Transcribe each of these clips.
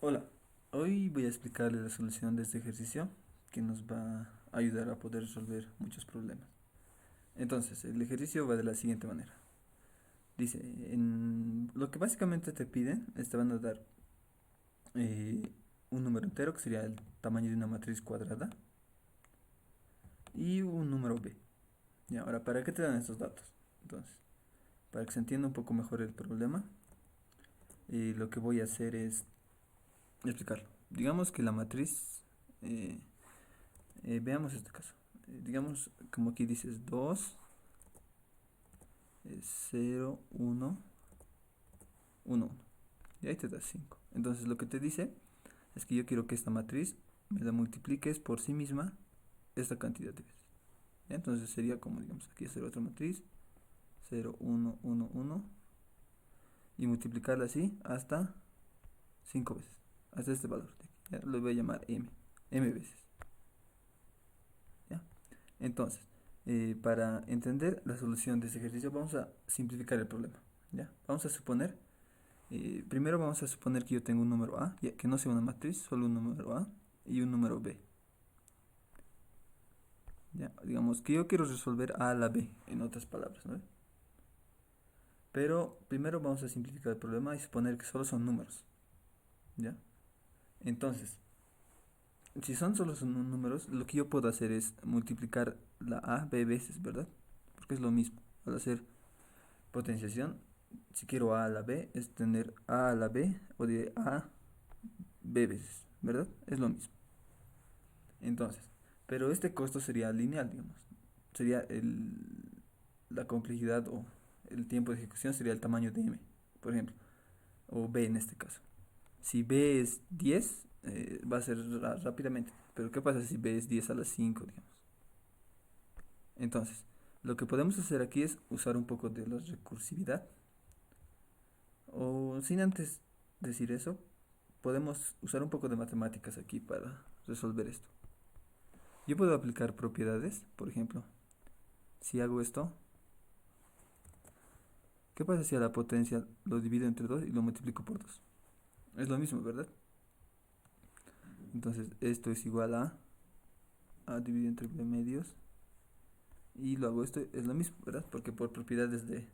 Hola, hoy voy a explicarles la solución de este ejercicio que nos va a ayudar a poder resolver muchos problemas. Entonces, el ejercicio va de la siguiente manera. Dice, en lo que básicamente te piden, te van a dar eh, un número entero que sería el tamaño de una matriz cuadrada y un número b. Y ahora, ¿para qué te dan estos datos? Entonces, para que se entienda un poco mejor el problema, lo que voy a hacer es explicarlo. Digamos que la matriz eh, veamos este caso. Digamos, como aquí dices 2 0 1 1 1. Y ahí te da 5. Entonces lo que te dice es que yo quiero que esta matriz me la multipliques por sí misma esta cantidad de veces. ¿Ya? Entonces sería como, digamos, aquí hacer otra matriz 0 1 1 1 y multiplicarla así hasta 5 veces. Hasta este valor. ¿Ya? Lo voy a llamar m veces. ¿Ya? Entonces, para entender la solución de este ejercicio, vamos a simplificar el problema. ¿Ya? Vamos a suponer, primero vamos a suponer que yo tengo un número A, ya que no sea una matriz, solo un número A y un número B. ¿Ya? Digamos que yo quiero resolver A a la B, en otras palabras, ¿no? Pero primero vamos a simplificar el problema y suponer que solo son números. ¿Ya? Entonces, si son números, lo que yo puedo hacer es multiplicar la A B veces, ¿verdad? Porque es lo mismo. Al hacer potenciación, si quiero A a la B, es tener A a la B o de A B veces, ¿verdad? Es lo mismo. Entonces, pero este costo sería lineal, digamos. Sería la complejidad o el tiempo de ejecución sería el tamaño de M, por ejemplo, o B en este caso. Si B es 10, va a ser rápidamente. Pero ¿qué pasa si B es 10 a la 5, digamos? Entonces, lo que podemos hacer aquí es usar un poco de la recursividad. O sin antes decir eso, podemos usar un poco de matemáticas aquí para resolver esto. Yo puedo aplicar propiedades, por ejemplo, si hago esto, ¿qué pasa si a la potencia lo divido entre 2 y lo multiplico por 2? Es lo mismo, ¿verdad? Entonces esto es igual a dividido entre b medios y luego esto es lo mismo, ¿verdad? Porque por propiedades de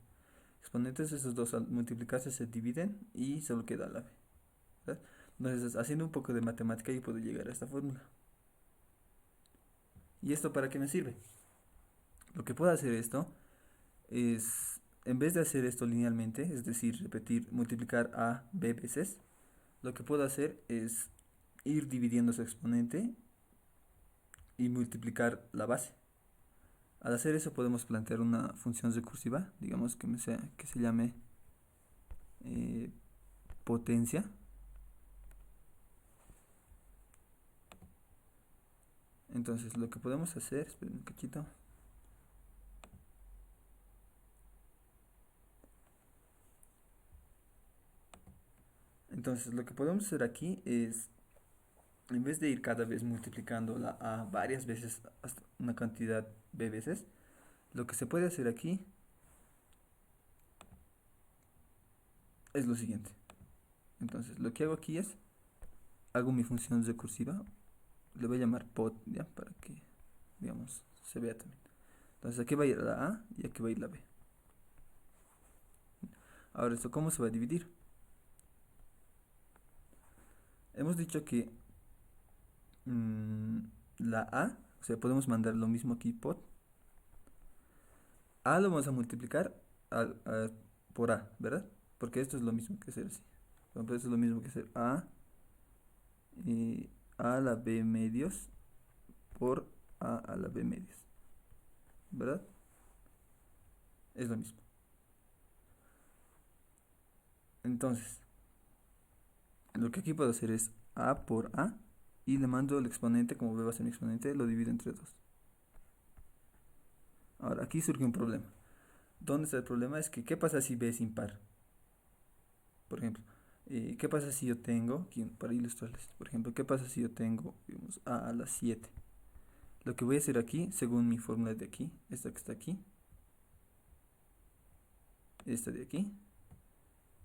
exponentes esos dos al multiplicarse se dividen y solo queda la b, ¿verdad? Entonces haciendo un poco de matemática yo puedo llegar a esta fórmula. ¿Y esto para qué me sirve? Lo que puedo hacer esto es, en vez de hacer esto linealmente, es decir, repetir, multiplicar a b veces, lo que puedo hacer es ir dividiendo su exponente y multiplicar la base. Al hacer eso podemos plantear una función recursiva, digamos que se llame eh, potencia. Entonces lo que podemos hacer, esperen un cachito. Entonces lo que podemos hacer aquí es, en vez de ir cada vez multiplicando la a varias veces hasta una cantidad b veces, lo que se puede hacer aquí es lo siguiente. Entonces lo que hago aquí es, hago mi función recursiva, le voy a llamar pot, ya, para que, digamos, se vea también. Entonces aquí va a ir la a y aquí va a ir la b. Ahora esto, ¿cómo se va a dividir? Hemos dicho que mm, la a, o sea, podemos mandar lo mismo aquí, pot. A lo vamos a multiplicar por a, ¿verdad? Porque esto es lo mismo que hacer así. Entonces esto es lo mismo que hacer a a la b medios por a la b medios, ¿verdad? Es lo mismo. Entonces, lo que aquí puedo hacer es a por a y le mando el exponente, como b va a ser mi exponente, lo divido entre 2. Ahora, aquí surge un problema. ¿Dónde está el problema? Es que, ¿qué pasa si b es impar? Por ejemplo, ¿qué pasa si yo tengo, aquí, para ilustrarles, por ejemplo, qué pasa si yo tengo, digamos, a la 7? Lo que voy a hacer aquí, según mi fórmula de aquí, esta que está aquí, esta de aquí,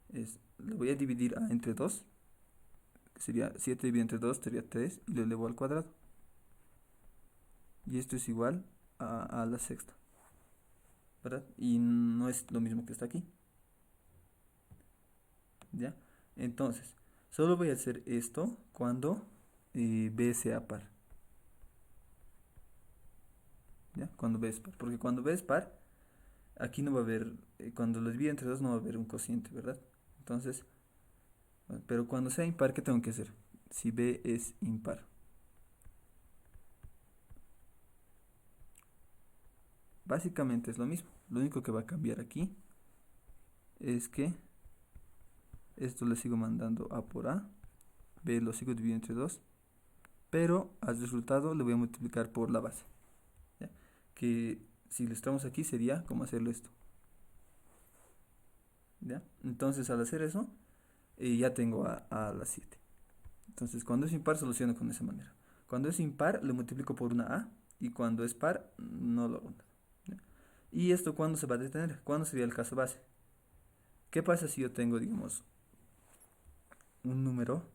es, lo voy a dividir a entre 2 que sería 7 dividido entre 2 sería 3 y lo elevo al cuadrado. Y esto es igual a la sexta, ¿verdad? Y no es lo mismo que está aquí, ¿ya? Entonces, solo voy a hacer esto cuando b sea par, ¿ya? Cuando b es par, porque cuando b es par, aquí no va a haber, cuando lo divide entre 2 no va a haber un cociente, ¿verdad? Entonces, bueno, pero cuando sea impar, ¿qué tengo que hacer? Si b es impar. Básicamente es lo mismo. Lo único que va a cambiar aquí es que esto le sigo mandando a por a, b lo sigo dividiendo entre 2, pero al resultado le voy a multiplicar por la base, ¿ya? Que si lo estamos aquí sería como hacerlo esto, ¿ya? Entonces al hacer eso, ya tengo a las 7. Entonces cuando es impar soluciono con esa manera. Cuando es impar le multiplico por una a, y cuando es par no lo hago nada, ¿ya? ¿Y esto cuándo se va a detener? ¿Cuándo sería el caso base? ¿Qué pasa si yo tengo, digamos, un número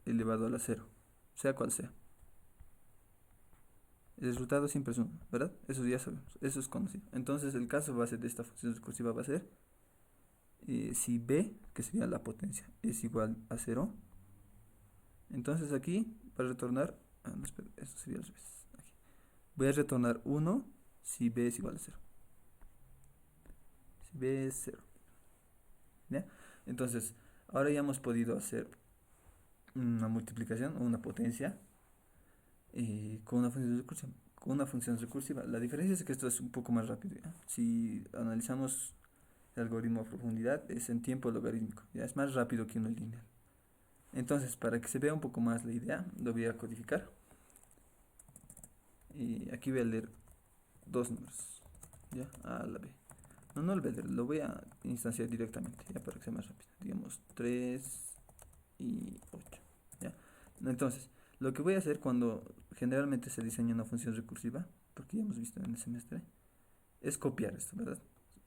elevado a la 0, sea cual sea? El resultado siempre es 1, ¿verdad? Eso ya sabemos, eso es conocido. Entonces el caso base de esta función recursiva va a ser si b, que sería la potencia, es igual a 0. Entonces aquí, para retornar, no, espera, esto sería al revés. Aquí. Voy a retornar 1 si b es igual a 0. Si b es 0. ¿Ya? Entonces, ahora ya hemos podido hacer una multiplicación o una potencia con una función recursiva. Con una función recursiva. La diferencia es que esto es un poco más rápido, ¿ya? Si analizamos el algoritmo a profundidad, es en tiempo logarítmico, ya es más rápido que uno lineal. Entonces, para que se vea un poco más la idea, lo voy a codificar. Y aquí voy a leer dos números, ya, a la b. No, no lo voy a leer, lo voy a instanciar directamente, ya, para que sea más rápido. Digamos 3 y 8, ya. Entonces, lo que voy a hacer cuando generalmente se diseña una función recursiva, porque ya hemos visto en el semestre, es copiar esto, ¿verdad?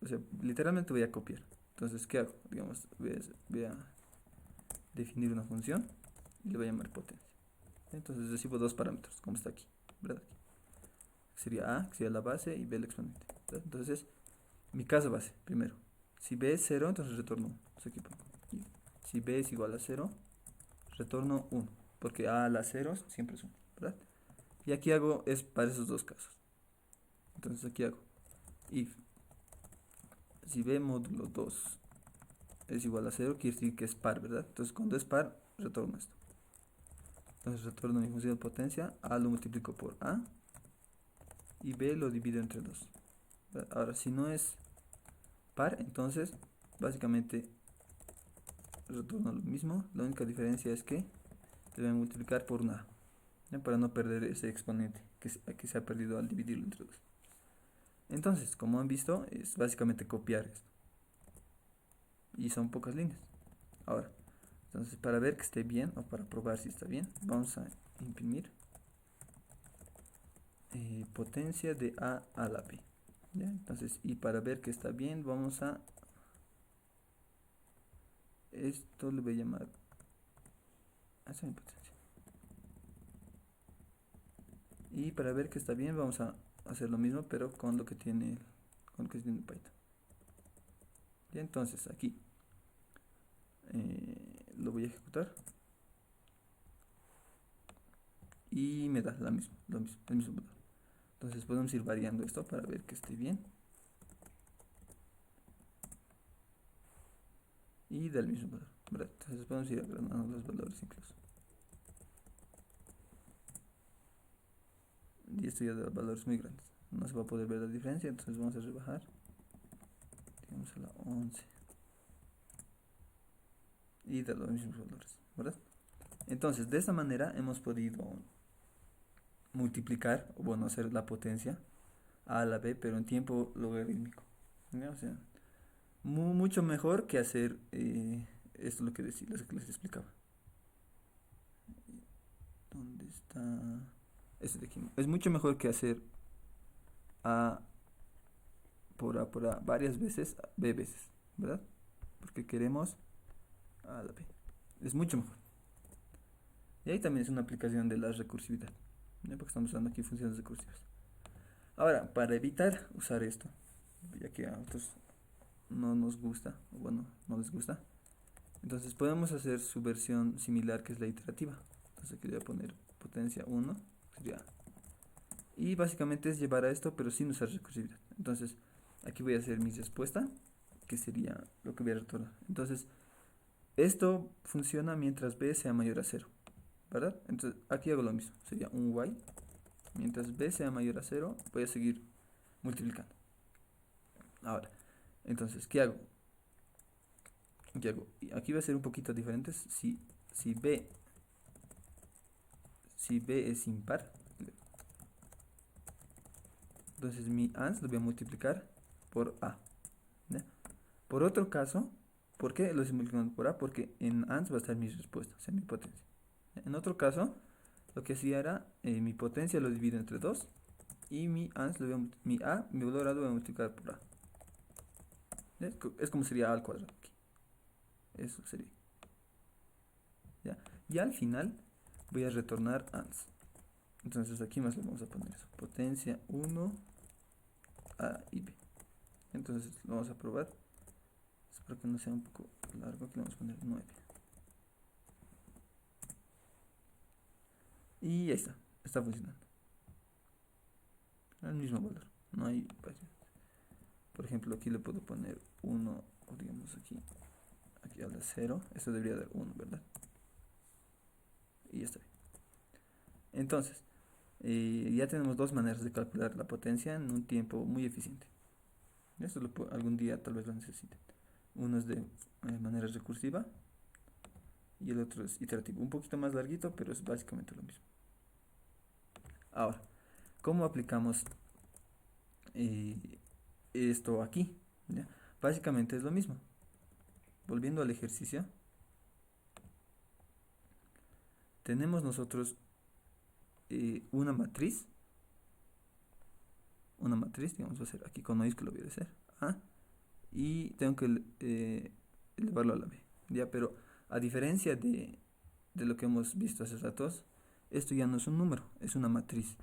O sea, literalmente voy a copiar. Entonces, ¿qué hago? Digamos, voy a definir una función y le voy a llamar potencia. Entonces recibo dos parámetros, como está aquí, ¿verdad? Sería a, que sería la base, y b el exponente, ¿verdad? Entonces, mi caso base, primero. Si b es 0, entonces retorno 1. Aquí pongo. Si b es igual a 0, retorno 1. Porque a las ceros siempre es 1, ¿verdad? Y aquí hago, es para esos dos casos. Entonces aquí hago if si b módulo 2 es igual a 0, quiere decir que es par, ¿verdad? Entonces cuando es par, retorno esto. Entonces retorno mi función de potencia, a lo multiplico por a y b lo divido entre 2. Ahora, si no es par, entonces básicamente retorno lo mismo. La única diferencia es que debe multiplicar por una a, ¿ya? Para no perder ese exponente que se ha perdido al dividirlo entre 2. Entonces, como han visto, es básicamente copiar esto. Y son pocas líneas. Ahora, entonces para ver que esté bien o para probar si está bien, vamos a imprimir potencia de a la b, ¿ya? Entonces, y para ver que está bien, vamos a esto le voy a llamar esa es mi potencia. Y para ver que está bien, vamos a hacer lo mismo, pero con lo que tiene Python. Y entonces aquí lo voy a ejecutar y me da el mismo valor. Entonces podemos ir variando esto para ver que esté bien. Y del mismo valor, ¿verdad? Entonces podemos ir agrandando los valores incluso. Y esto ya da valores muy grandes. No se va a poder ver la diferencia, entonces vamos a rebajar. Digamos a la 11. Y da los mismos valores, ¿verdad? Entonces, de esta manera hemos podido multiplicar, o bueno, hacer la potencia a la b, pero en tiempo logarítmico, ¿ya? O sea, mucho mejor que hacer esto lo que les explicaba. ¿Dónde está? Este de aquí. Es mucho mejor que hacer a por a varias veces, b veces, ¿verdad? Porque queremos a la b. Es mucho mejor. Y ahí también es una aplicación de la recursividad, ¿ya? Porque estamos usando aquí funciones recursivas. Ahora, para evitar usar esto, ya que a otros no nos gusta, o bueno, no les gusta, entonces podemos hacer su versión similar, que es la iterativa. Entonces aquí le voy a poner potencia 1, sería A. Y básicamente es llevar a esto, pero sin usar recursividad. Entonces aquí voy a hacer mi respuesta, que sería lo que voy a retornar. Entonces esto funciona mientras b sea mayor a 0, ¿verdad? Entonces aquí hago lo mismo, sería un y. Mientras b sea mayor a 0, voy a seguir multiplicando. Ahora, entonces, ¿qué hago? ¿Qué hago? Y aquí va a ser un poquito diferente. Si b es impar, entonces mi ans lo voy a multiplicar por a, ¿ya? Por otro caso, ¿por qué lo estoy multiplicando por a? Porque en ans va a estar mi respuesta, o sea, mi potencia. En otro caso, lo que hacía era, mi potencia lo divido entre 2 y mi ans, mi valor a lo voy a multiplicar por a. Es como sería a al cuadrado aquí. Eso sería. ¿Ya? Y al final voy a retornar ans. Entonces aquí más le vamos a poner eso. Potencia 1 a y b. Entonces lo vamos a probar. Espero que no sea un poco largo. Aquí le vamos a poner 9. Y ahí está. Está funcionando. El mismo valor. No hay variaciones. Por ejemplo, aquí le puedo poner 1, o digamos aquí a la 0. Esto debería dar 1, ¿verdad? Y ya está bien. Entonces, ya tenemos dos maneras de calcular la potencia en un tiempo muy eficiente. Esto algún día tal vez lo necesiten. Uno es de manera recursiva y el otro es iterativo. Un poquito más larguito, pero es básicamente lo mismo. Ahora, ¿cómo aplicamos esto aquí? ¿Ya? Básicamente es lo mismo. Volviendo al ejercicio, tenemos nosotros una matriz, digamos, va a ser aquí con mayúscula voy a hacer A, y tengo que elevarlo a la B, ¿ya? Pero a diferencia de lo que hemos visto hace ratos, esto ya no es un número, es una matriz,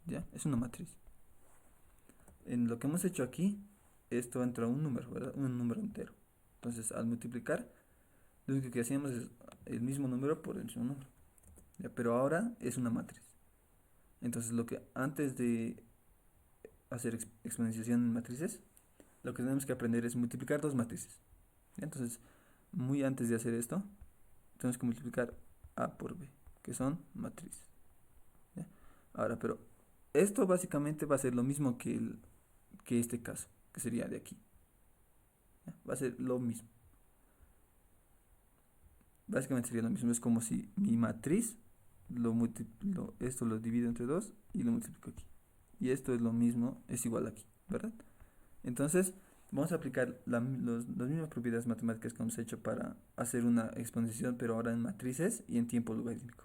¿ya? Es una matriz. En lo que hemos hecho aquí, esto entra un número, ¿verdad? Un número entero. Entonces, al multiplicar, lo único que hacíamos es el mismo número por el mismo número, ¿ya? Pero ahora es una matriz. Entonces, lo que antes de hacer exponenciación en matrices, lo que tenemos que aprender es multiplicar dos matrices, ¿ya? Entonces, muy antes de hacer esto, tenemos que multiplicar A por B, que son matrices, ¿ya? Ahora, pero esto básicamente va a ser lo mismo que este caso, que sería de aquí, ¿ya? Va a ser lo mismo. Básicamente sería lo mismo. Es como si mi matriz esto lo divido entre 2 y lo multiplico aquí. Y esto es lo mismo, es igual aquí, ¿verdad? Entonces, vamos a aplicar las mismas propiedades matemáticas que hemos hecho para hacer una exponenciación, pero ahora en matrices y en tiempo logarítmico.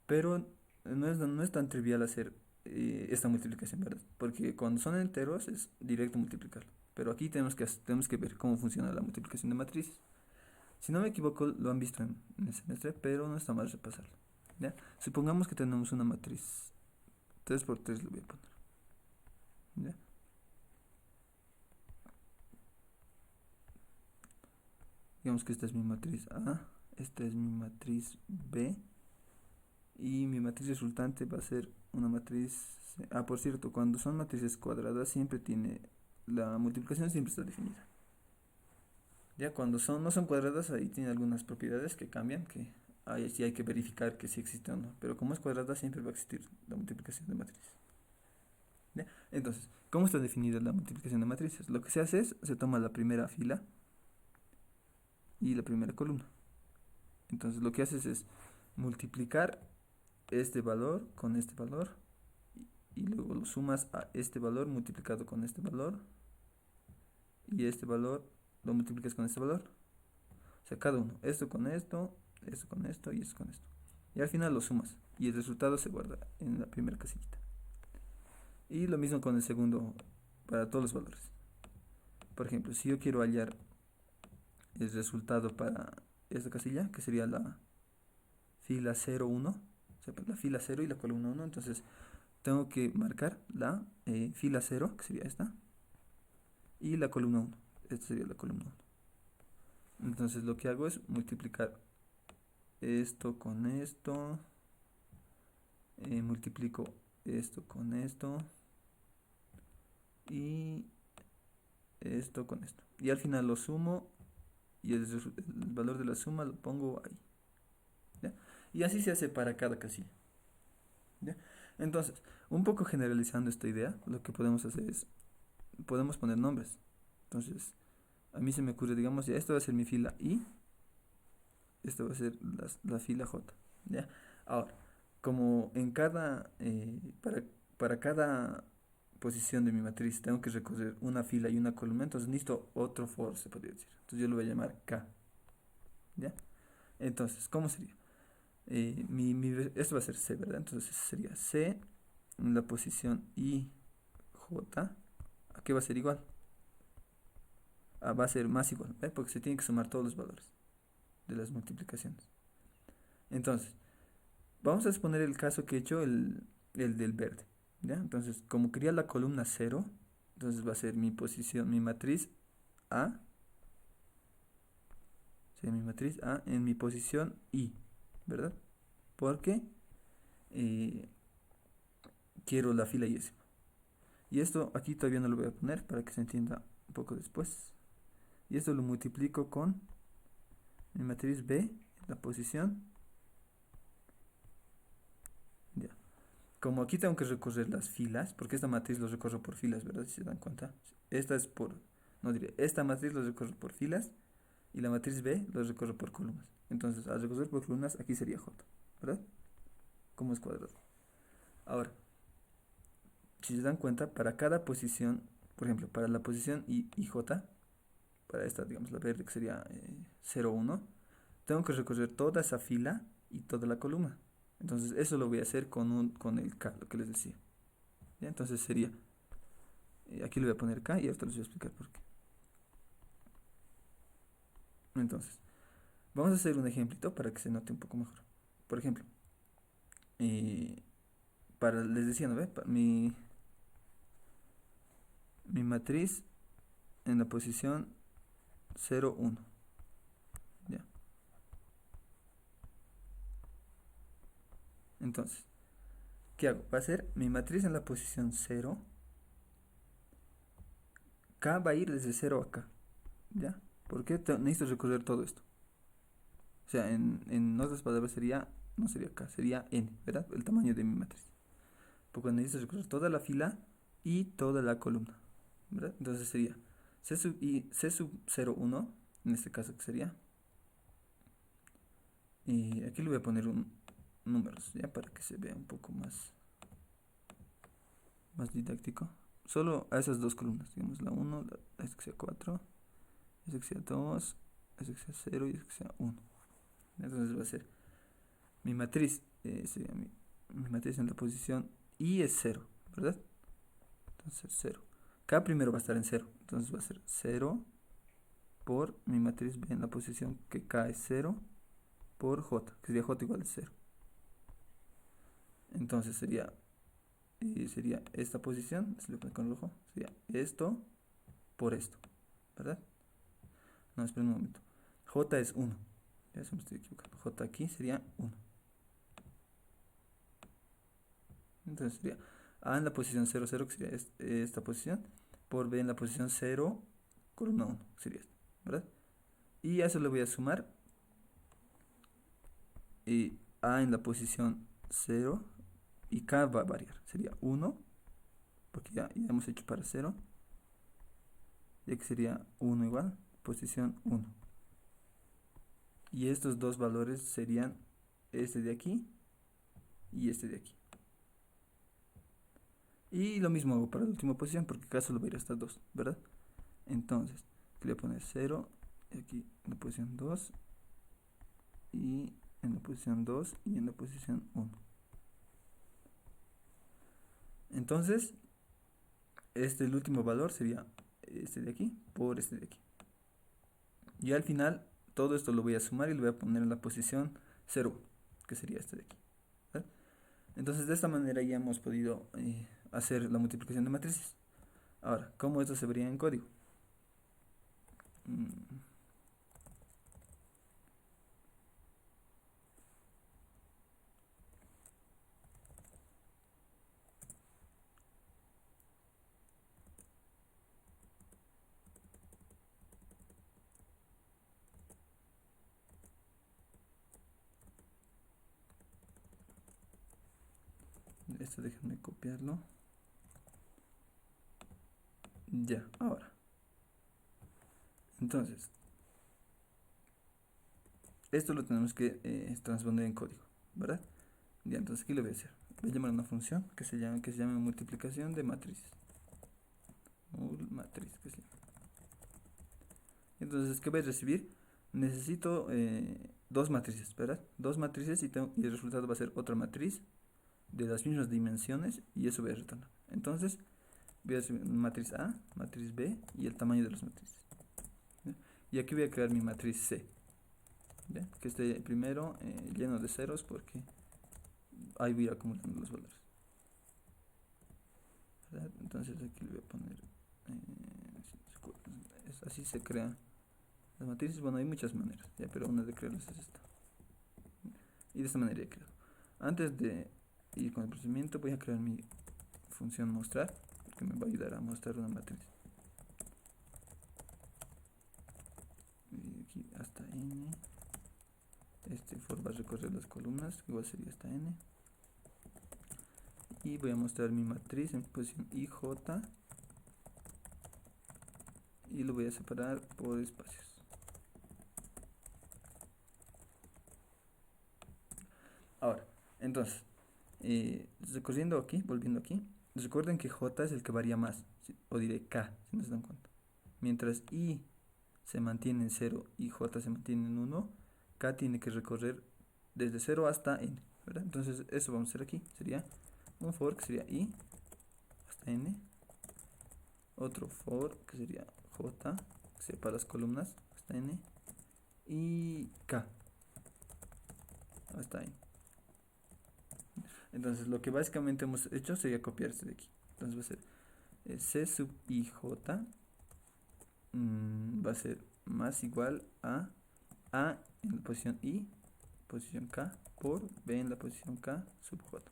Pero no es tan trivial hacer esta multiplicación, ¿verdad? Porque cuando son enteros es directo multiplicarlo. Pero aquí tenemos que ver cómo funciona la multiplicación de matrices. Si no me equivoco, lo han visto en el semestre, pero no está mal repasarlo, ¿ya? Supongamos que tenemos una matriz 3 por 3 lo voy a poner, ¿ya? Digamos que esta es mi matriz A, esta es mi matriz B, y mi matriz resultante va a ser una matriz C. Ah, por cierto, cuando son matrices cuadradas siempre la multiplicación siempre está definida. Ya cuando no son cuadradas, ahí tiene algunas propiedades que cambian, que ahí sí hay que verificar que sí existe o no. Pero como es cuadrada, siempre va a existir la multiplicación de matrices. ¿Ya? Entonces, ¿cómo está definida la multiplicación de matrices? Lo que se hace es, se toma la primera fila y la primera columna. Entonces, lo que haces es multiplicar este valor con este valor y luego lo sumas a este valor multiplicado con este valor y este valor lo multiplicas con este valor. O sea, cada uno, esto con esto, esto con esto y esto con esto. Y al final lo sumas y el resultado se guarda en la primera casillita. Y lo mismo con el segundo para todos los valores. Por ejemplo, si yo quiero hallar el resultado para esta casilla, que sería la fila 01, o sea, la fila 0 y la columna 1. Entonces tengo que marcar la fila 0, que sería esta, y la columna 1. Esta sería la columna 1. Entonces lo que hago es multiplicar esto con esto, multiplico esto con esto y esto con esto, y al final lo sumo y el valor de la suma lo pongo ahí, ¿ya? Y así se hace para cada casilla, ¿ya? Entonces, un poco generalizando esta idea, lo que podemos hacer es, podemos poner nombres. Entonces, a mí se me ocurre, digamos, ya esto va a ser mi fila I, esto va a ser la fila J, ¿ya? Ahora, como en cada, para cada posición de mi matriz tengo que recorrer una fila y una columna, entonces necesito otro for, se podría decir. Entonces yo lo voy a llamar K, ¿ya? Entonces, ¿cómo sería? Esto va a ser C, ¿verdad? Entonces sería C en la posición I, J. ¿A qué va a ser igual? Va a ser más igual, ¿eh? Porque se tienen que sumar todos los valores de las multiplicaciones. Entonces, vamos a exponer el caso que he hecho, el del verde, ¿ya? Entonces, como quería la columna 0, entonces va a ser mi posición, mi matriz A, sería mi matriz A en mi posición I, ¿verdad? Porque quiero la fila Y. Y esto aquí todavía no lo voy a poner para que se entienda un poco después. Y esto lo multiplico con mi matriz B, la posición. Ya. Como aquí tengo que recorrer las filas, porque esta matriz lo recorro por filas, ¿verdad? Si se dan cuenta. Esta es por, no diré, esta matriz lo recorro por filas y la matriz B lo recorro por columnas. Entonces, al recorrer por columnas, aquí sería J, ¿verdad? Como es cuadrado. Ahora, si se dan cuenta, para cada posición, por ejemplo, para la posición J, para esta, digamos, la verde, que sería 0, 1, tengo que recorrer toda esa fila y toda la columna. Entonces, eso lo voy a hacer con el K, lo que les decía. ¿Ya? Entonces sería, aquí le voy a poner K y ahorita les voy a explicar por qué. Entonces, vamos a hacer un ejemplito para que se note un poco mejor. Por ejemplo, les decía, ¿no ve? Mi matriz en la posición 0, 1. ¿Ya? Entonces, ¿qué hago? Va a ser mi matriz en la posición 0. K va a ir desde 0 a K. ¿Ya? ¿Por qué necesito recorrer todo esto? O sea, en otras palabras sería, no sería K, sería N, ¿verdad? El tamaño de mi matriz. Porque necesito recorrer toda la fila y toda la columna, ¿verdad? Entonces sería C sub 0, 1, en este caso que sería. Y aquí le voy a poner números, ya para que se vea un poco más didáctico. Solo a esas dos columnas, digamos la 1, esta que sea 4, esta que sea 2, esta que sea 0 y esta que sea 1. Entonces va a ser mi matriz, sería mi matriz en la posición I es 0, ¿verdad? Entonces 0. K primero va a estar en 0, entonces va a ser 0 por mi matriz B en la posición que K es 0 por J, que sería J igual a 0. Entonces sería esta posición, si lo pongo con rojo, sería esto por esto, ¿verdad? No, espera un momento. J es 1. Ya se me estoy equivocando. J aquí sería 1. Entonces sería A en la posición 0, 0, que sería esta posición, por B en la posición 0, columna 1, que sería esta, ¿verdad? Y a eso le voy a sumar A en la posición 0 y K va a variar. Sería 1, porque ya hemos hecho para 0, y aquí sería 1 igual, posición 1. Y estos dos valores serían este de aquí y este de aquí. Y lo mismo hago para la última posición, porque acá solo va a ir hasta 2, ¿verdad? Entonces, aquí le voy a poner 0, y aquí en la posición 2, y en la posición 2, y en la posición 1. Entonces, el último valor sería este de aquí por este de aquí. Y al final todo esto lo voy a sumar y lo voy a poner en la posición 0, que sería este de aquí, ¿vale? Entonces de esta manera ya hemos podido hacer la multiplicación de matrices. Ahora, ¿cómo esto se vería en código? Mm, Esto déjenme copiarlo. Ya, ahora. Entonces, esto lo tenemos que transponer en código, ¿verdad? Ya, entonces aquí lo voy a hacer. Voy a llamar una función que se llame multiplicación de matrices. Matriz, que se llama. Entonces, ¿qué voy a recibir? Necesito dos matrices, ¿verdad? Dos matrices y el resultado va a ser otra matriz de las mismas dimensiones y eso voy a retornar. Entonces, voy a recibir matriz A, matriz B y el tamaño de las matrices. ¿Ya? Y aquí voy a crear mi matriz C, ¿ya? Que esté primero lleno de ceros porque ahí voy a ir acumulando los valores, ¿verdad? Entonces aquí le voy a poner así se crean las matrices. Bueno, hay muchas maneras, ¿ya? Pero una de crearlas es esta. Y de esta manera he creado. Antes de ir con el procedimiento voy a crear mi función mostrar, que me va a ayudar a mostrar una matriz. Y aquí hasta n. Este for va a recorrer las columnas, igual sería hasta n. Y voy a mostrar mi matriz en posición IJ. Y lo voy a separar por espacios. Ahora, entonces, recorriendo aquí, volviendo aquí, recuerden que J es el que varía más, o diré K, si no se dan cuenta. Mientras I se mantiene en 0 y J se mantiene en 1, K tiene que recorrer desde 0 hasta N, ¿verdad? Entonces, eso vamos a hacer aquí. Sería un for que sería I hasta N, otro for que sería J, que sería para las columnas hasta N, y K hasta N. Entonces, lo que básicamente hemos hecho sería copiarse de aquí. Entonces, va a ser C sub IJ va a ser más igual a en la posición I, posición K, por B en la posición K sub J,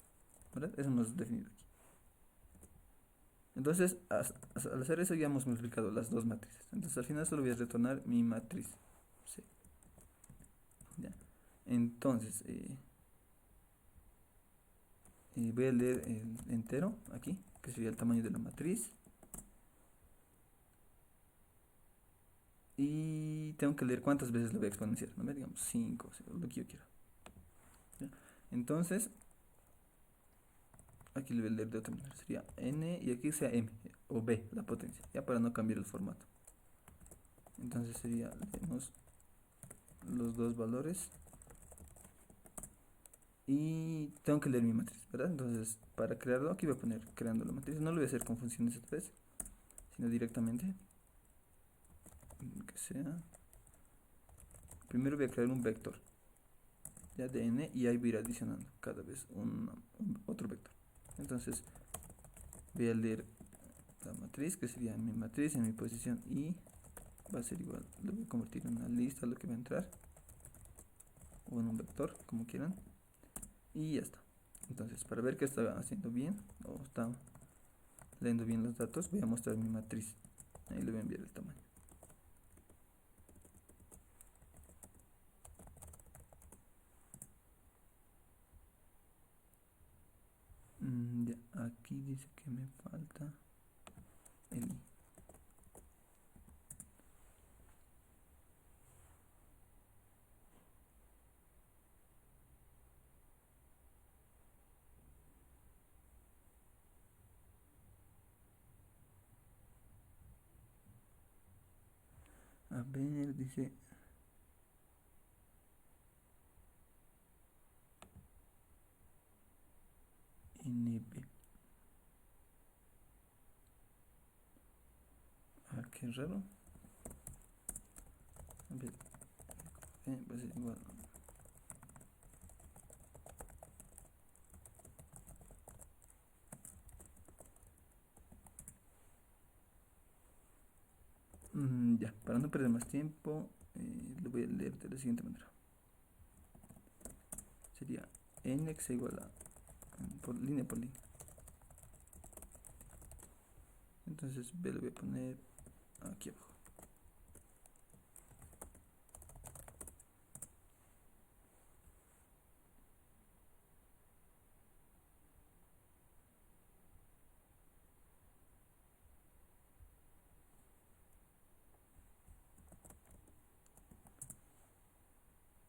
¿verdad? Eso hemos definido aquí. Entonces, al hacer eso ya hemos multiplicado las dos matrices. Entonces, al final solo voy a retornar mi matriz C. ¿Ya? Entonces, voy a leer el entero aquí, que sería el tamaño de la matriz. Y tengo que leer cuántas veces lo voy a exponenciar, ¿no? Digamos 5, lo que yo quiera. ¿Ya? Entonces, aquí lo voy a leer de otra manera. Sería n y aquí sea m o b, la potencia, ya para no cambiar el formato. Entonces sería, leemos los dos valores y tengo que leer mi matriz, ¿verdad? Entonces, para crearlo, aquí voy a poner creando la matriz. No lo voy a hacer con funciones esta vez, sino directamente. Que sea. Primero voy a crear un vector, ya de n, y ahí voy a ir adicionando cada vez otro vector. Entonces, voy a leer la matriz, que sería mi matriz en mi posición y va a ser igual, lo voy a convertir en una lista lo que va a entrar, o en un vector, como quieran, y ya está. Entonces, para ver que está haciendo bien o está leyendo bien los datos, voy a mostrar mi matriz. Ahí le voy a enviar el tamaño. Ya, aquí dice que me falta el i. A ver, dice NB. Ah, qué raro. A ver, parte va a ser igual. Ya, para no perder más tiempo, lo voy a leer de la siguiente manera. Sería nx igual a por línea por línea. Entonces b lo voy a poner aquí abajo.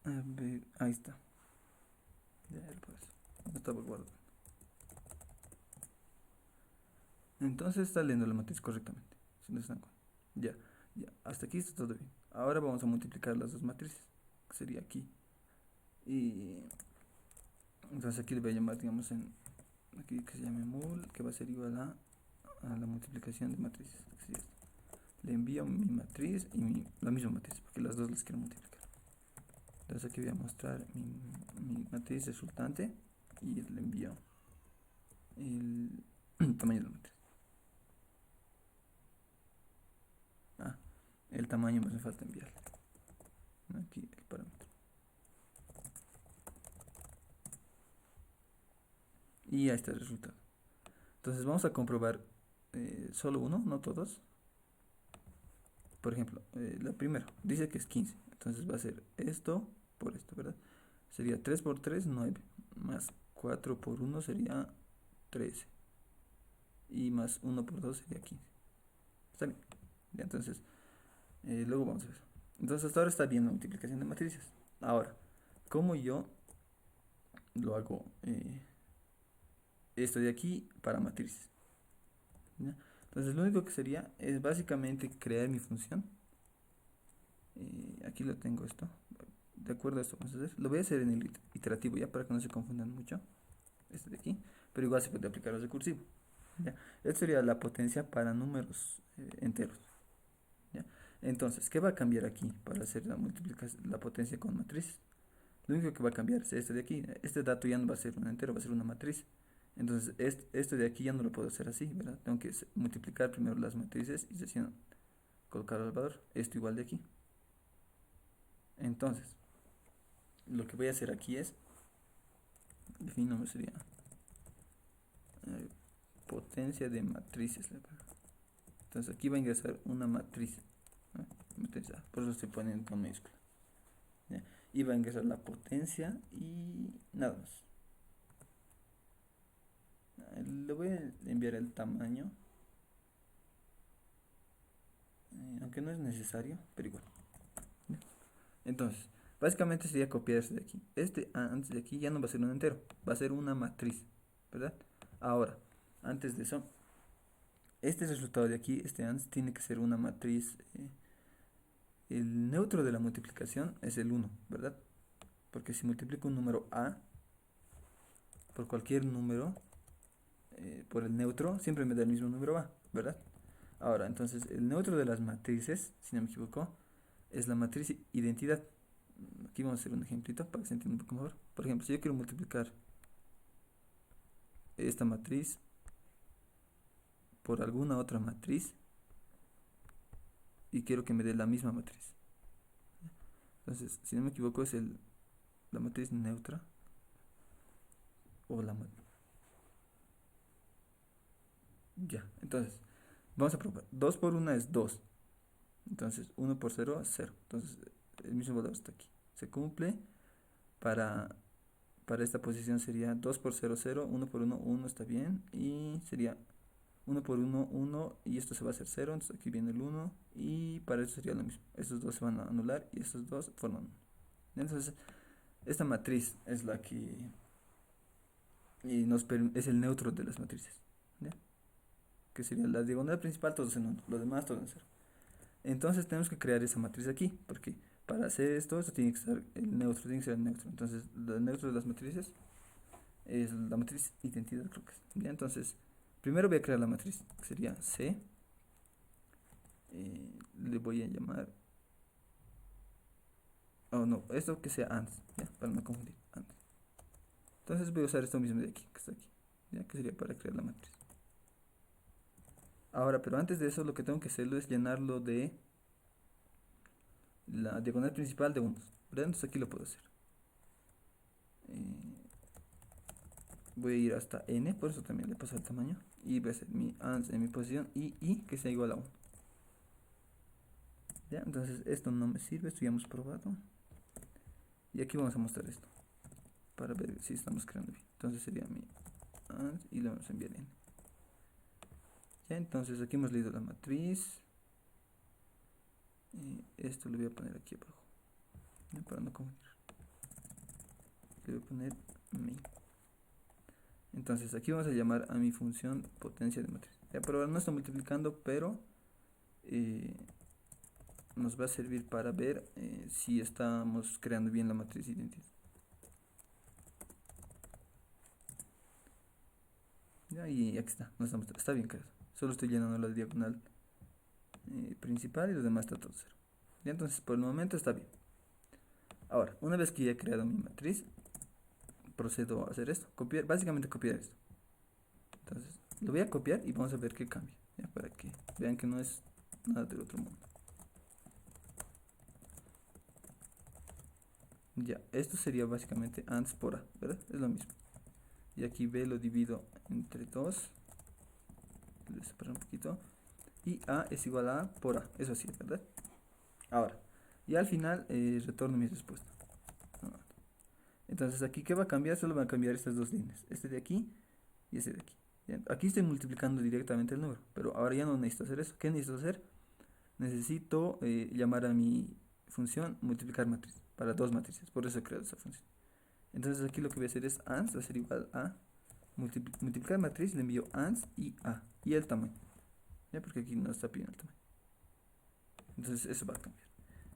A ver, ahí está. Ya pues, no estaba guardado. Entonces está leyendo la matriz correctamente. Si no se dan cuenta. Ya, ya, hasta aquí está todo bien. Ahora vamos a multiplicar las dos matrices, que sería aquí. Y entonces aquí le voy a llamar, digamos, aquí que se llame mul, que va a ser igual a la multiplicación de matrices. Así es. Le envío mi matriz y la misma matriz, porque las dos las quiero multiplicar. Entonces aquí voy a mostrar mi matriz resultante y le envío el tamaño de la matriz. El tamaño más me falta enviarle. Aquí el parámetro. Y ahí está el resultado. Entonces vamos a comprobar solo uno, no todos. Por ejemplo, la primera dice que es 15. Entonces va a ser esto por esto, ¿verdad? Sería 3 por 3, 9. Más 4 por 1 sería 13. Y más 1 por 2 sería 15. ¿Está bien? Ya, entonces, luego vamos a ver. Entonces hasta ahora está bien la multiplicación de matrices. Ahora, ¿cómo yo lo hago esto de aquí para matrices? ¿Ya? Entonces lo único que sería es básicamente crear mi función. Aquí lo tengo esto. De acuerdo a esto vamos a hacer. Lo voy a hacer en el iterativo ya para que no se confundan mucho. Este de aquí. Pero igual se puede aplicar al recursivo. ¿Ya? Esto sería la potencia para números enteros. ¿Ya? Entonces, ¿qué va a cambiar aquí para hacer la multiplicación, la potencia con matrices? Lo único que va a cambiar es este de aquí. Este dato ya no va a ser un entero, va a ser una matriz. Entonces, este de aquí ya no lo puedo hacer así, ¿verdad? Tengo que multiplicar primero las matrices y recién colocar el valor. Esto igual de aquí. Entonces, lo que voy a hacer aquí es, defino sería potencia de matrices. Entonces aquí va a ingresar una matriz, ¿no? Matriz A, por eso estoy poniendo con mayúscula. ¿Ya? Y va a ingresar la potencia y nada más. Le voy a enviar el tamaño, aunque no es necesario, pero igual. ¿Ya? Entonces, básicamente sería copiar este de aquí. Este antes de aquí ya no va a ser un entero, va a ser una matriz, ¿verdad? Ahora, antes de eso, este resultado de aquí, este ANS, tiene que ser una matriz. El neutro de la multiplicación es el 1, ¿verdad? Porque si multiplico un número A por cualquier número, por el neutro, siempre me da el mismo número A, ¿verdad? Ahora, entonces, el neutro de las matrices, si no me equivoco, es la matriz identidad. Aquí vamos a hacer un ejemplito para que se entienda un poco mejor. Por ejemplo, si yo quiero multiplicar esta matriz por alguna otra matriz y quiero que me dé la misma matriz. Entonces, si no me equivoco, es la matriz neutra o la matriz. Ya, entonces, vamos a probar. 2 por 1 es 2. Entonces, 1 por 0 es 0. Entonces, el mismo valor está aquí. Se cumple. Para, para esta posición sería 2 por 0, 0. 1 por 1, 1 está bien. Y sería 1 por 1, 1. Y esto se va a hacer 0. Entonces, aquí viene el 1. Y para eso sería lo mismo. Estos dos se van a anular y estos dos forman 1. Entonces, esta matriz es la que es el neutro de las matrices. ¿Ya? Que sería la diagonal principal, todos en 1. Lo demás, todo en 0. Entonces tenemos que crear esa matriz aquí, porque para hacer esto tiene que estar el neutro, tiene que ser el neutro. Entonces, el neutro de las matrices es la matriz identidad, creo que es. Bien, entonces, primero voy a crear la matriz, que sería C. Le voy a llamar Oh, no, esto que sea ANS, ¿ya? Para no confundir, ANS. Entonces voy a usar esto mismo de aquí, que está aquí, ¿ya? Que sería para crear la matriz. Ahora, pero antes de eso, lo que tengo que hacerlo es llenarlo de la diagonal principal de unos, ¿verdad? Entonces aquí lo puedo hacer. Voy a ir hasta n, por eso también le paso el tamaño. Y voy a hacer mi ANS en mi posición y i que sea igual a 1. ¿Ya? Entonces esto no me sirve, esto ya hemos probado. Y aquí vamos a mostrar esto, para ver si estamos creando bien. Entonces sería mi ANS y le vamos a enviar n. Ya, entonces aquí hemos leído la matriz. Y esto lo voy a poner aquí abajo, ¿ya? Para no confundir. Le voy a poner main. Entonces aquí vamos a llamar a mi función potencia de matriz. Ya, por ahora no está multiplicando, pero nos va a servir para ver si estamos creando bien la matriz identidad. Ya, y aquí está, está bien creado. Solo estoy llenando la diagonal principal y lo demás está todo cero. Ya, entonces por el momento está bien. Ahora, una vez que ya he creado mi matriz, procedo a hacer esto, copiar, básicamente copiar esto. Entonces lo voy a copiar y vamos a ver qué cambia, ya, para que vean que no es nada del otro mundo. Ya, esto sería básicamente ANS por A, ¿verdad? Es lo mismo. Y aquí B lo divido entre 2. Voy a separar un poquito. Y A es igual a A por A. Eso así, ¿verdad? Ahora, y al final retorno mi respuesta. Entonces aquí, ¿qué va a cambiar? Solo va a cambiar estas dos líneas. Este de aquí y este de aquí. ¿Ya? Aquí estoy multiplicando directamente el número. Pero ahora ya no necesito hacer eso. ¿Qué necesito hacer? Necesito llamar a mi función multiplicar matriz. Para dos matrices. Por eso he creado esa función. Entonces aquí lo que voy a hacer es ANS va a ser igual a multiplicar matriz, le envío ANS y A y el tamaño, ya, porque aquí no está pidiendo el tamaño. Entonces eso va a cambiar.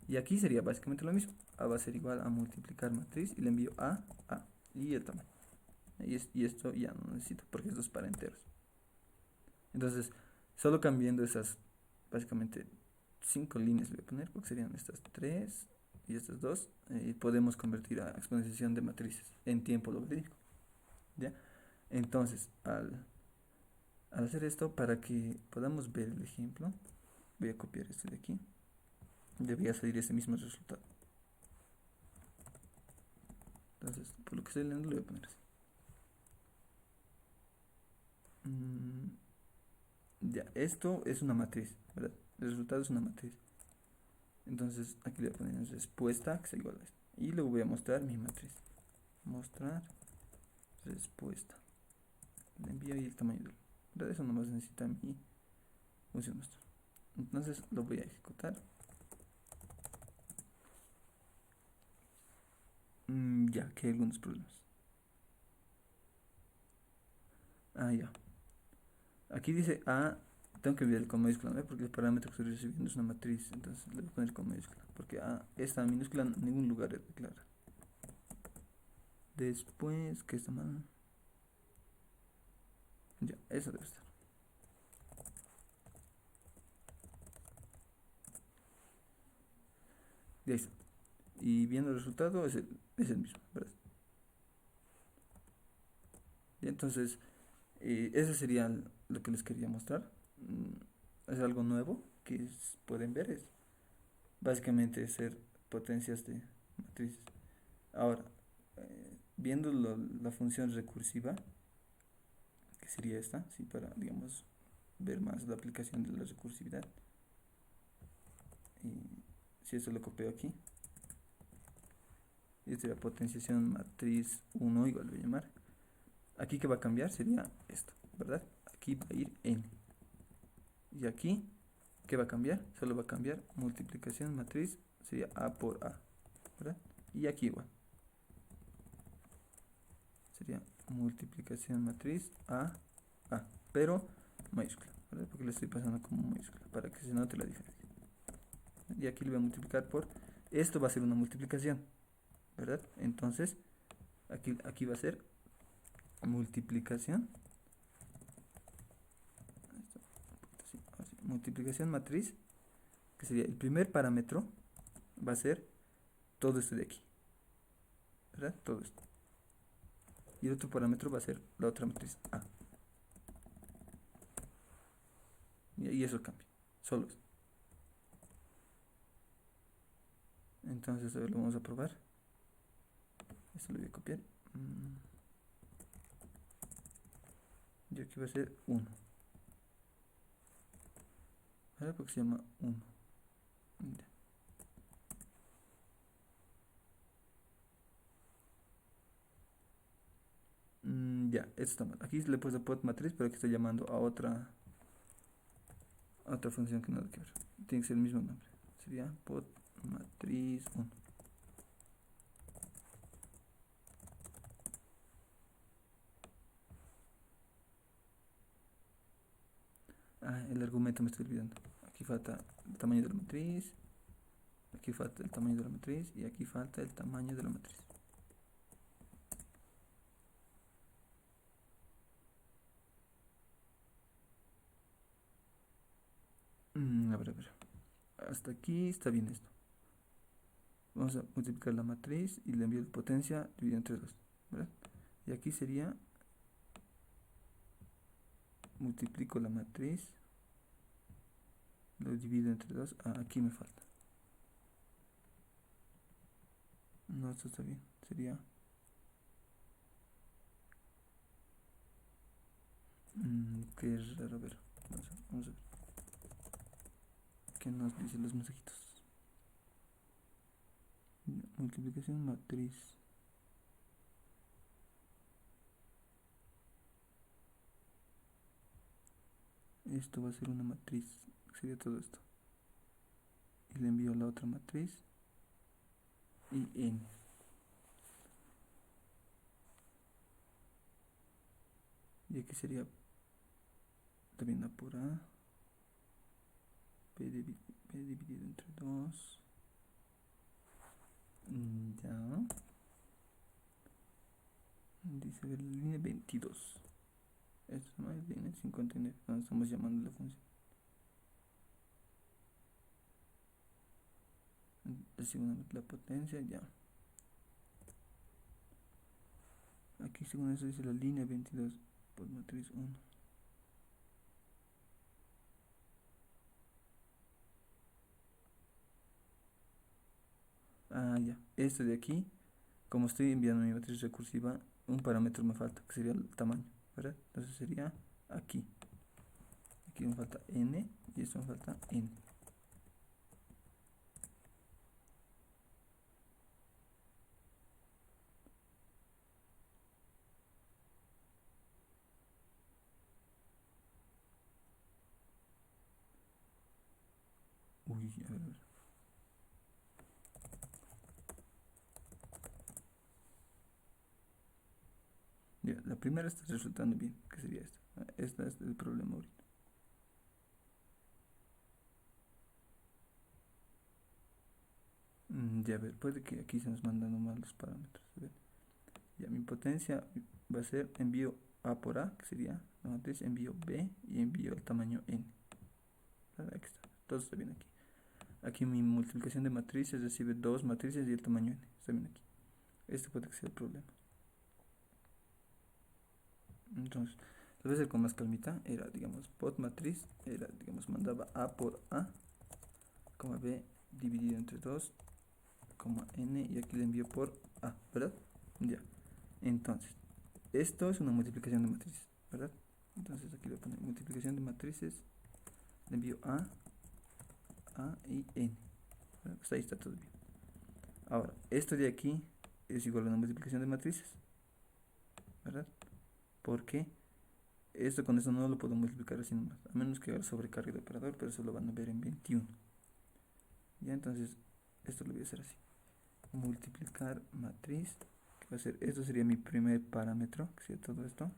Y aquí sería básicamente lo mismo. A va a ser igual a multiplicar matriz y le envío A y el tamaño. Y esto ya no necesito porque esto es para enteros. Entonces, solo cambiando esas básicamente 5 líneas le voy a poner, porque serían estas 3 y estas 2, podemos convertir a exponenciación de matrices en tiempo logarítmico. ¿Ya? Entonces, al hacer esto, para que podamos ver el ejemplo, voy a copiar esto de aquí. Debería salir ese mismo resultado. Entonces, por lo que estoy leyendo, lo voy a poner así. Ya, esto es una matriz, ¿verdad? El resultado es una matriz. Entonces, aquí le voy a poner respuesta, que sea igual a esto. Y luego voy a mostrar mi matriz. Mostrar respuesta. Le envío y el tamaño del. ¿Verdad? Eso nomás necesita mi función mostrar. Entonces, lo voy a ejecutar. Ya, que hay algunos problemas. Ya. Aquí dice A, tengo que enviar con mayúscula, ¿no? Porque el parámetro que estoy recibiendo es una matriz, entonces le voy a poner con mayúscula, porque A, esta minúscula en ningún lugar es declara. Después, que está mal. Ya, eso debe estar. Y ahí está. Y viendo el resultado es el mismo, ¿verdad? Y entonces, ese sería lo que les quería mostrar. Es algo nuevo que pueden ver, es básicamente ser potencias de matrices. Ahora, viendo la función recursiva, que sería esta, ¿sí? Para, digamos, ver más la aplicación de la recursividad. Y si esto lo copio aquí, esta es la potenciación matriz 1, igual lo voy a llamar. Aquí que va a cambiar sería esto, ¿verdad? Aquí va a ir n. Y aquí, ¿qué va a cambiar? Solo va a cambiar multiplicación matriz, sería a por a, ¿verdad? Y aquí igual. Sería multiplicación matriz a, pero mayúscula, ¿verdad? Porque le estoy pasando como mayúscula, para que se note la diferencia. Y aquí lo voy a multiplicar por, esto va a ser una multiplicación, ¿verdad? Entonces, aquí va a ser multiplicación, multiplicación matriz, que sería el primer parámetro, va a ser todo esto de aquí, ¿verdad? Todo esto. Y el otro parámetro va a ser la otra matriz A. Y eso cambia, solo esto. Entonces, a ver, lo vamos a probar. Esto lo voy a copiar. Y aquí va a ser 1. ¿Verdad? Porque se llama 1. Ya, esto está mal. Aquí le he puesto pod matriz, pero aquí estoy llamando a otra función que nada que ver. Tiene que ser el mismo nombre. Sería pod matriz 1. El argumento me estoy olvidando. Aquí falta el tamaño de la matriz. Aquí falta el tamaño de la matriz. Y aquí falta el tamaño de la matriz. A ver, a ver. Hasta aquí está bien esto. Vamos a multiplicar la matriz y le envío la potencia dividido entre 2, ¿verdad? Y aquí sería, multiplico la matriz, lo divido entre 2. Aquí me falta. No, esto está bien. Sería, qué raro, a ver. Vamos a ver. ¿Qué nos dicen los mensajitos? Multiplicación matriz. Esto va a ser una matriz, sería todo esto. Y le envío la otra matriz y n. Y aquí sería también A por A. P dividido entre 2. Ya. Dice la línea 22. Esto no es línea 59. No estamos llamando la función. Según la potencia, ya. Aquí según eso dice la línea 22 por matriz 1. Ya. Esto de aquí, como estoy enviando mi matriz recursiva, un parámetro me falta, que sería el tamaño, ¿verdad? Entonces sería aquí. Aquí me falta n y esto me falta n. Uy, a ver, a ver. Ya, la primera está resultando bien, que sería esta. Este es el problema ahorita. Ya, a ver, puede que aquí se nos mandan mal los parámetros. A ver. Ya, mi potencia va a ser envío A por A, que sería la matriz, envío B y envío el tamaño n. Aquí está, todo está bien aquí. Aquí mi multiplicación de matrices recibe dos matrices y el tamaño n. Está bien aquí. Este puede ser el problema. Entonces, lo voy a hacer con más calmita. Era, digamos, pod matriz. Era, digamos, mandaba A por A, coma B dividido entre 2, coma n. Y aquí le envío por A, ¿verdad? Ya. Entonces, esto es una multiplicación de matrices, ¿verdad? Entonces aquí le pongo multiplicación de matrices. Le envío A y n. Hasta ahí está todo bien. Ahora, esto de aquí es igual a una multiplicación de matrices, ¿verdad? Porque esto con esto no lo puedo multiplicar así nomás, a menos que haga sobrecarga de operador, pero eso lo van a ver en 21. Ya, entonces esto lo voy a hacer así. Multiplicar matriz, que va a ser, esto sería mi primer parámetro, que sería todo esto.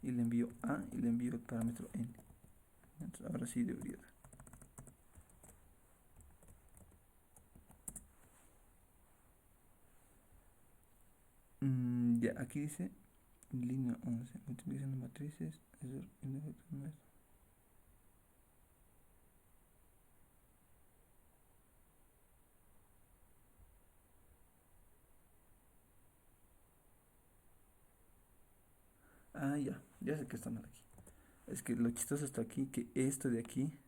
Y le envío A y le envío el parámetro n. Entonces, ahora sí debería dar. Ya, aquí dice línea 11, multiplicación de matrices, ya sé que está mal aquí. Es que lo chistoso está aquí, que esto de aquí,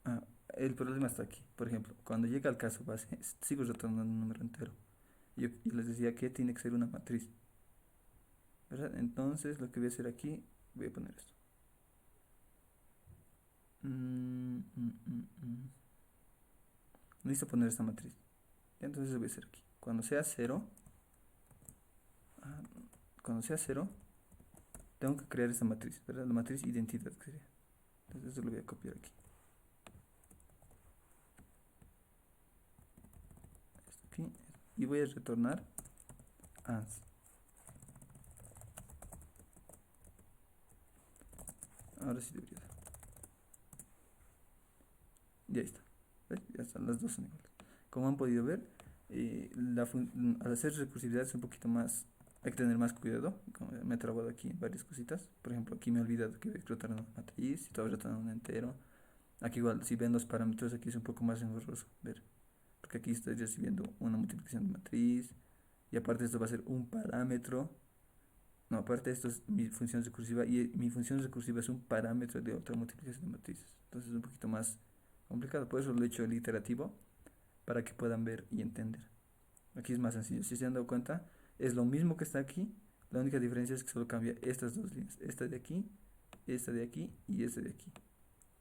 ah, el problema está aquí. Por ejemplo, cuando llega al caso base, sigo retornando un número entero. Yo les decía que tiene que ser una matriz, ¿verdad? Entonces lo que voy a hacer aquí, voy a poner esto. Necesito poner esta matriz. Entonces lo voy a hacer aquí. Ah, cuando sea cero, tengo que crear esta matriz, ¿verdad? La matriz identidad que sería. Entonces eso lo voy a copiar aquí. Esto aquí. Y voy a retornar ans. Ahora sí debería dar. Ya está. ¿Ves? Ya están, las dos son iguales. Como han podido ver, al hacer recursividad es un poquito más, hay que tener más cuidado. Como me he trabado aquí en varias cositas. Por ejemplo, aquí me he olvidado que voy a explotar una matriz y estaba retornando un entero. Aquí igual, si ven los parámetros, aquí es un poco más engorroso ver. Porque aquí estoy recibiendo una multiplicación de matriz. Y aparte esto va a ser un parámetro. No, aparte esto es mi función recursiva y mi función recursiva es un parámetro de otra multiplicación de matrices. Entonces es un poquito más complicado. Por eso lo he hecho el iterativo para que puedan ver y entender. Aquí es más sencillo. Si se han dado cuenta, es lo mismo que está aquí. La única diferencia es que solo cambia estas dos líneas. Esta de aquí y esta de aquí.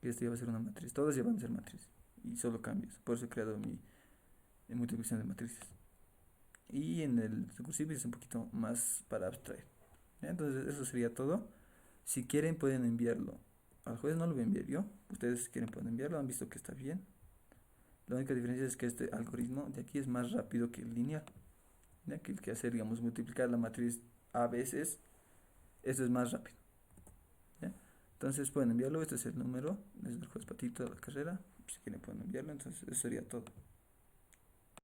Que esta ya va a ser una matriz. Todas ya van a ser matriz. Y solo cambios. Por eso he creado mi multiplicación de matrices. Y en el recursivo es un poquito más para abstraer. ¿Ya? Entonces eso sería todo. Si quieren pueden enviarlo al juez, no lo voy a enviar yo. Ustedes si quieren pueden enviarlo, han visto que está bien. La única diferencia es que este algoritmo de aquí es más rápido que el lineal. ¿Ya? Que el que hacer, digamos, multiplicar la matriz a veces, esto es más rápido. ¿Ya? Entonces pueden enviarlo, este es el número, es el juez Patito de la carrera. Si quieren pueden enviarlo, entonces eso sería todo.